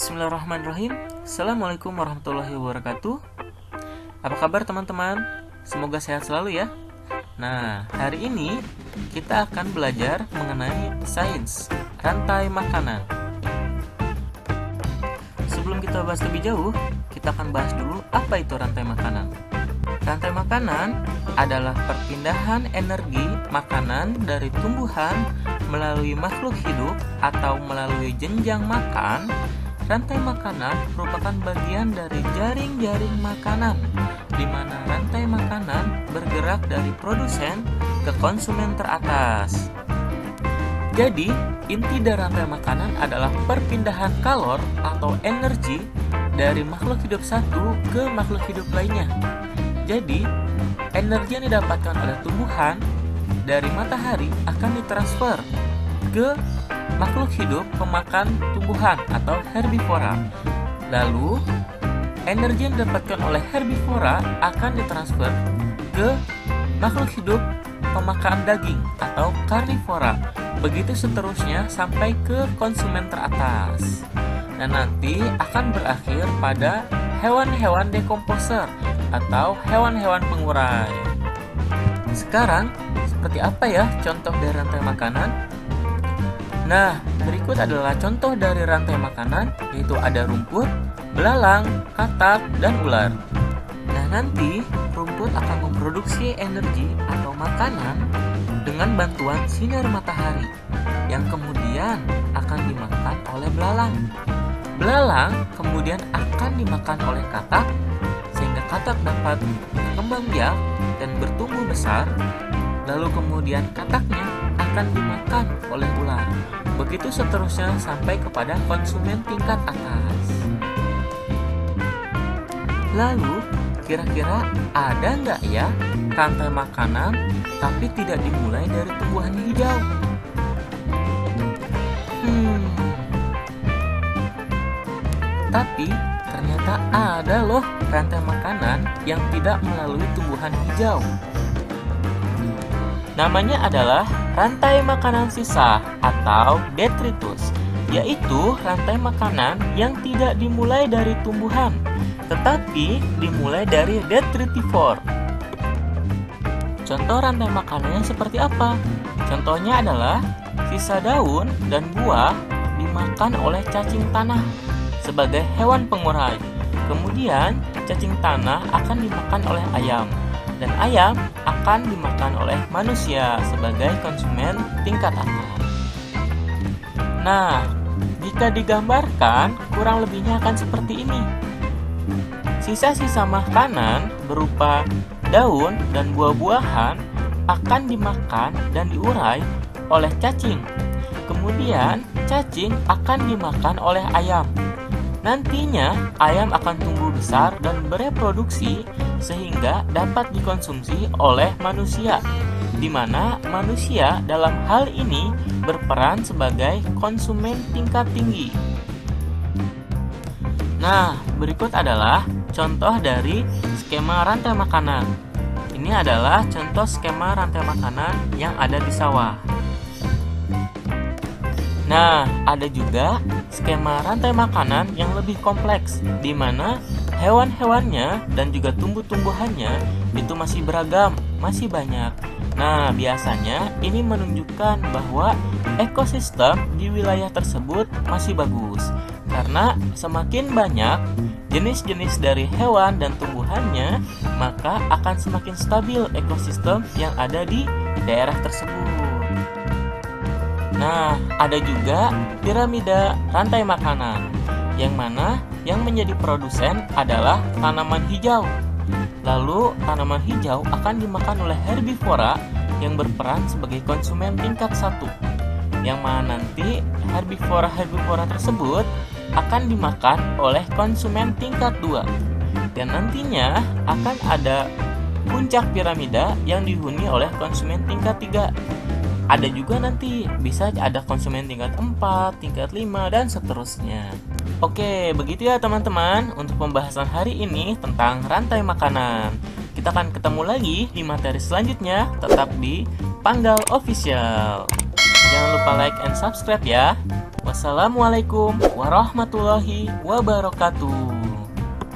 Bismillahirrahmanirrahim. Assalamualaikum warahmatullahi wabarakatuh. Apa kabar teman-teman? Semoga sehat selalu ya. Nah, hari ini kita akan belajar mengenai sains rantai makanan. Sebelum kita bahas lebih jauh, kita akan bahas dulu apa itu rantai makanan. Rantai makanan adalah perpindahan energi makanan dari tumbuhan melalui makhluk hidup atau melalui jenjang makan. Rantai makanan merupakan bagian dari jaring-jaring makanan, di mana rantai makanan bergerak dari produsen ke konsumen teratas. Jadi, inti dari rantai makanan adalah perpindahan kalor atau energi dari makhluk hidup satu ke makhluk hidup lainnya. Jadi, energi yang didapatkan oleh tumbuhan dari matahari akan ditransfer ke makhluk hidup pemakan tumbuhan atau herbivora. Lalu, energi yang didapatkan oleh herbivora akan ditransfer ke makhluk hidup pemakan daging atau karnivora. Begitu seterusnya sampai ke konsumen teratas. Dan nanti akan berakhir pada hewan-hewan dekomposer atau hewan-hewan pengurai. Sekarang, seperti apa ya contoh dari rantai makanan? Nah, berikut adalah contoh dari rantai makanan, yaitu ada rumput, belalang, katak, dan ular. Nah, nanti rumput akan memproduksi energi atau makanan dengan bantuan sinar matahari, yang kemudian akan dimakan oleh belalang. Belalang kemudian akan dimakan oleh katak, sehingga katak dapat berkembang biak dan bertumbuh besar. Lalu kemudian kataknya akan dimakan oleh ular. Begitu seterusnya sampai kepada konsumen tingkat atas. Lalu, kira-kira ada nggak ya rantai makanan tapi tidak dimulai dari tumbuhan hijau? Tapi ternyata ada loh rantai makanan yang tidak melalui tumbuhan hijau. Namanya adalah rantai makanan sisa atau detritus, yaitu rantai makanan yang tidak dimulai dari tumbuhan, tetapi dimulai dari detritivore. Contoh rantai makanannya seperti apa? Contohnya adalah sisa daun dan buah dimakan oleh cacing tanah sebagai hewan pengurai. Kemudian cacing tanah akan dimakan oleh ayam, dan ayam akan dimakan oleh manusia sebagai konsumen tingkat atas. Nah, jika digambarkan, kurang lebihnya akan seperti ini. Sisa-sisa makanan berupa daun dan buah-buahan akan dimakan dan diurai oleh cacing. Kemudian, cacing akan dimakan oleh ayam. Nantinya, ayam akan tumbuh besar dan bereproduksi sehingga dapat dikonsumsi oleh manusia, di mana manusia dalam hal ini berperan sebagai konsumen tingkat tinggi. Nah, berikut adalah contoh dari skema rantai makanan. Ini adalah contoh skema rantai makanan yang ada di sawah. Nah, ada juga skema rantai makanan yang lebih kompleks, di mana hewan-hewannya dan juga tumbuh-tumbuhannya itu masih beragam, masih banyak. Nah, biasanya ini menunjukkan bahwa ekosistem di wilayah tersebut masih bagus, karena semakin banyak jenis-jenis dari hewan dan tumbuhannya, maka akan semakin stabil ekosistem yang ada di daerah tersebut. Nah, ada juga piramida rantai makanan, yang mana yang menjadi produsen adalah tanaman hijau. Lalu, tanaman hijau akan dimakan oleh herbivora yang berperan sebagai konsumen tingkat 1, yang mana nanti herbivora tersebut akan dimakan oleh konsumen tingkat 2. Dan nantinya akan ada puncak piramida yang dihuni oleh konsumen tingkat 3. Ada juga nanti bisa ada konsumen tingkat 4, tingkat 5, dan seterusnya. Oke, begitu ya teman-teman untuk pembahasan hari ini tentang rantai makanan. Kita akan ketemu lagi di materi selanjutnya, tetap di Panggal Official. Jangan lupa like and subscribe ya. Wassalamualaikum warahmatullahi wabarakatuh.